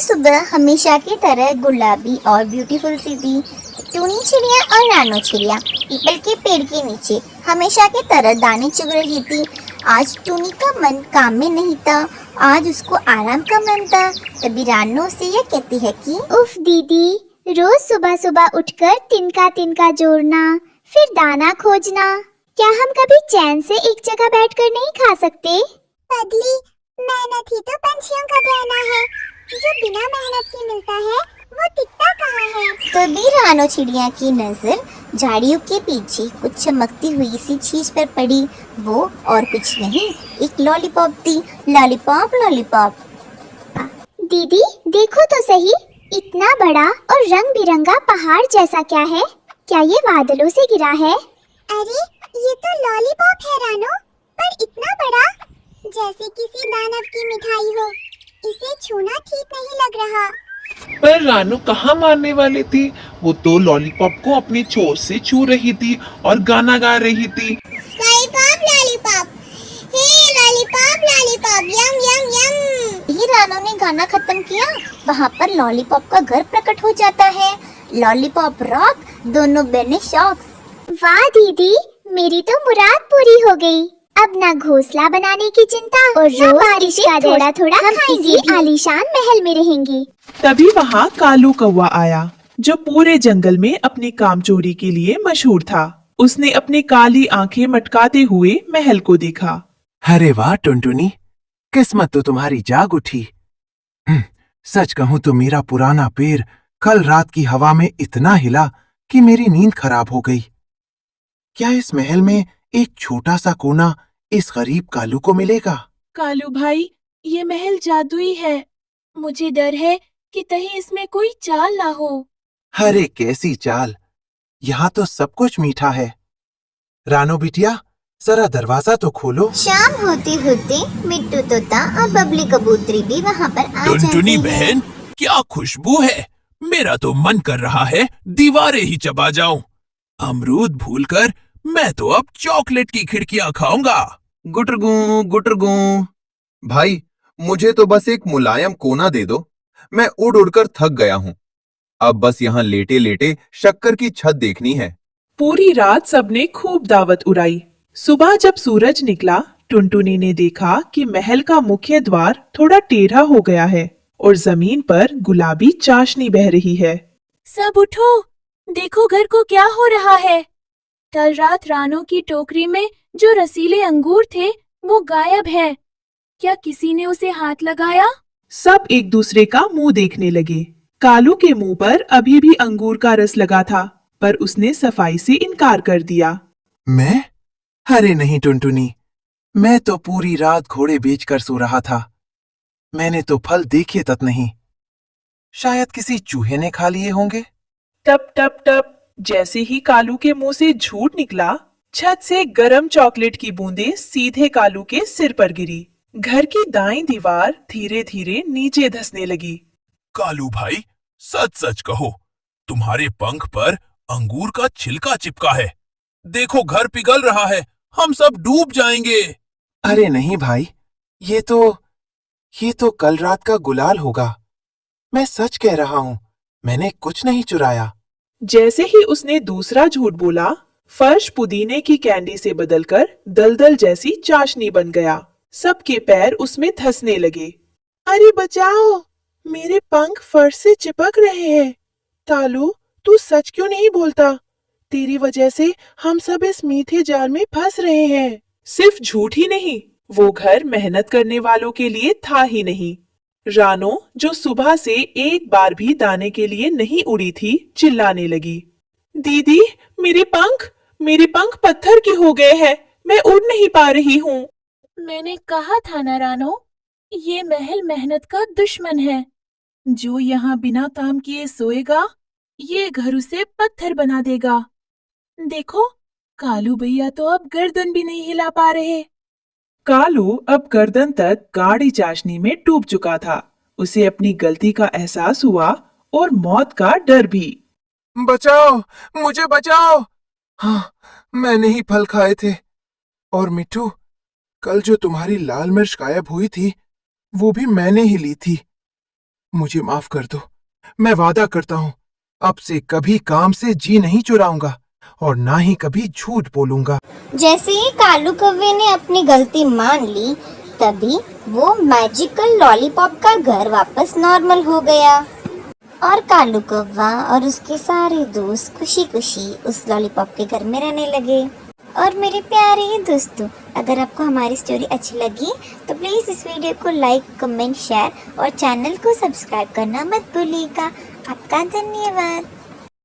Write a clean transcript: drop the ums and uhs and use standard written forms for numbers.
सुबह हमेशा की तरह गुलाबी और ब्यूटीफुल सी थी। टूनी चिड़िया और रानो चिड़िया पीपल के पेड़ के नीचे हमेशा की तरह दाने चुग रही थी। आज टूनी का मन काम में नहीं था, आज उसको आराम का मन था। तभी रानो उसे यह कहती है कि उफ दीदी, रोज सुबह सुबह उठकर तिनका तिनका जोड़ना, फिर दाना खोजना। क्या हम कभी चैन से एक जगह बैठकर नहीं खा सकते? पगली, मेहनत ही तो पंछियों का कहना है। जो बिना मेहनत के मिलता है वो टिकता कहाँ है। तभी रानो चिड़िया की नजर झाड़ियों के पीछे कुछ चमकती हुई सी चीज पर पड़ी। वो और कुछ नहीं, एक लॉलीपॉप थी। Lollipop lollipop. दीदी देखो तो सही, इतना बड़ा और रंग बिरंगा पहाड़ जैसा क्या है? क्या ये बादलों से गिरा है? अरे ये तो लॉलीपॉप है रानो, पर इतना बड़ा, जैसे किसी दानव की मिठाई हो। इसे छूना ठीक नहीं लग रहा। पर रानू कहाँ मारने वाली थी, वो तो लॉलीपॉप को अपनी चोंच से छू रही थी और गाना गा रही थी। लॉलीपॉप लॉलीपॉप, हे लॉलीपॉप लॉलीपॉप, यम यम यम। ही रानो ने गाना खत्म किया, वहाँ पर लॉलीपॉप का घर प्रकट हो जाता है। लॉलीपॉप रॉक, दोनों बने शौक। वाह दीदी, मेरी तो मुराद पूरी हो गई। अब ना घोंसला बनाने की चिंता और रोज बारिश का थोड़ा थोड़ा हम इसी आलीशान महल में रहेंगे। तभी वहाँ कालू कौवा आया, जो पूरे जंगल में अपनी कामचोरी के लिए मशहूर था। उसने अपनी काली आंखें मटकाते हुए महल को देखा। अरे वाह टुनटुनी, किस्मत तो तुम्हारी जाग उठी। सच कहूँ तो मेरा पुराना पेड़ कल रात की हवा में इतना हिला कि मेरी नींद खराब हो गई। क्या इस महल में एक छोटा सा कोना इस गरीब कालू को मिलेगा? कालू भाई, ये महल जादुई है। मुझे डर है कि कहीं इसमें कोई चाल ना हो। अरे कैसी चाल, यहाँ तो सब कुछ मीठा है। रानो बिटिया, जरा दरवाजा तो खोलो। शाम होते होते मिट्टू तोता और बबली कबूतरी भी वहाँ पर आ जाती टुनटुनी है। बहन, क्या खुशबू है। मेरा तो मन कर रहा है दीवारें ही चबा जाऊं। अमरूद भूलकर मैं तो अब चॉकलेट की खिड़कियां खाऊंगा। गुटरगू गुटरगू। भाई, मुझे तो बस एक मुलायम कोना दे दो। मैं उड़ उड़कर थक गया हूँ। अब बस यहाँ लेटे लेटे शक्कर की छत देखनी है। पूरी रात सबने खूब दावत उड़ाई। सुबह जब सूरज निकला, टुनटुनी ने देखा कि महल का मुख्य द्वार थोड़ा टेढ़ा हो गया है और जमीन पर गुलाबी चाशनी बह रही है। सब उठो, देखो घर को क्या हो रहा है। कल रात रानो की टोकरी में जो रसीले अंगूर थे वो गायब हैं। क्या किसी ने उसे हाथ लगाया? सब एक दूसरे का मुंह देखने लगे। कालू के मुंह पर अभी भी अंगूर का रस लगा था, पर उसने सफाई से इनकार कर दिया। मैं? अरे नहीं टुनटुनी, मैं तो पूरी रात घोड़े बेचकर सो रहा था। मैंने तो फल देखे तक नहीं। शायद किसी चूहे ने खा लिए होंगे। टप टप टप, जैसे ही कालू के मुंह से झूठ निकला, छत से गरम चॉकलेट की बूंदें सीधे कालू के सिर पर गिरी। घर की दाईं दीवार धीरे धीरे नीचे धंसने लगी। कालू भाई, सच सच कहो, तुम्हारे पंख पर अंगूर का छिलका चिपका है। देखो घर पिघल रहा है, हम सब डूब जाएंगे। अरे नहीं भाई, ये तो कल रात का गुलाल होगा। मैं सच कह रहा हूँ, मैंने कुछ नहीं चुराया। जैसे ही उसने दूसरा झूठ बोला, फर्श पुदीने की कैंडी से बदलकर दलदल जैसी चाशनी बन गया। सबके पैर उसमें धंसने लगे। अरे बचाओ, मेरे पंख फर्श से चिपक रहे हैं। कालू, तू सच क्यों नहीं बोलता? तेरी वजह से हम सब इस मीठे जाल में फंस रहे हैं। सिर्फ झूठ ही नहीं, वो घर मेहनत करने वालों के लिए था ही नहीं। रानो, जो सुबह से एक बार भी दाने के लिए नहीं उड़ी थी, चिल्लाने लगी। दीदी, मेरे पंख पत्थर के हो गए हैं। मैं उड़ नहीं पा रही हूँ। मैंने कहा था ना रानो, ये महल मेहनत का दुश्मन है। जो यहाँ बिना काम किए सोएगा, ये घर उसे पत्थर बना देगा। देखो, कालू भैया तो अब गर्दन भी नहीं हिला पा रहे। कालू अब गर्दन तक गाढ़ी चाशनी में डूब चुका था। उसे अपनी गलती का एहसास हुआ और मौत का डर भी। बचाओ, मुझे बचाओ। हाँ, मैंने ही फल खाए थे। और मिट्टू, कल जो तुम्हारी लाल मिर्च गायब हुई थी, वो भी मैंने ही ली थी। मुझे माफ कर दो। मैं वादा करता हूँ अब से कभी काम से जी नहीं चुराऊंगा और ना ही कभी झूठ बोलूंगा। जैसे ही कालू कौवे ने अपनी गलती मान ली, तभी वो मैजिकल लॉलीपॉप का घर वापस नॉर्मल हो गया और कालू कौवा और उसके सारे दोस्त खुशी खुशी उस लॉलीपॉप के घर में रहने लगे। और मेरे प्यारे दोस्तों, अगर आपको हमारी स्टोरी अच्छी लगी तो प्लीज़ इस वीडियो को लाइक, कमेंट, शेयर और चैनल को सब्सक्राइब करना मत भूलिएगा। आपका धन्यवाद।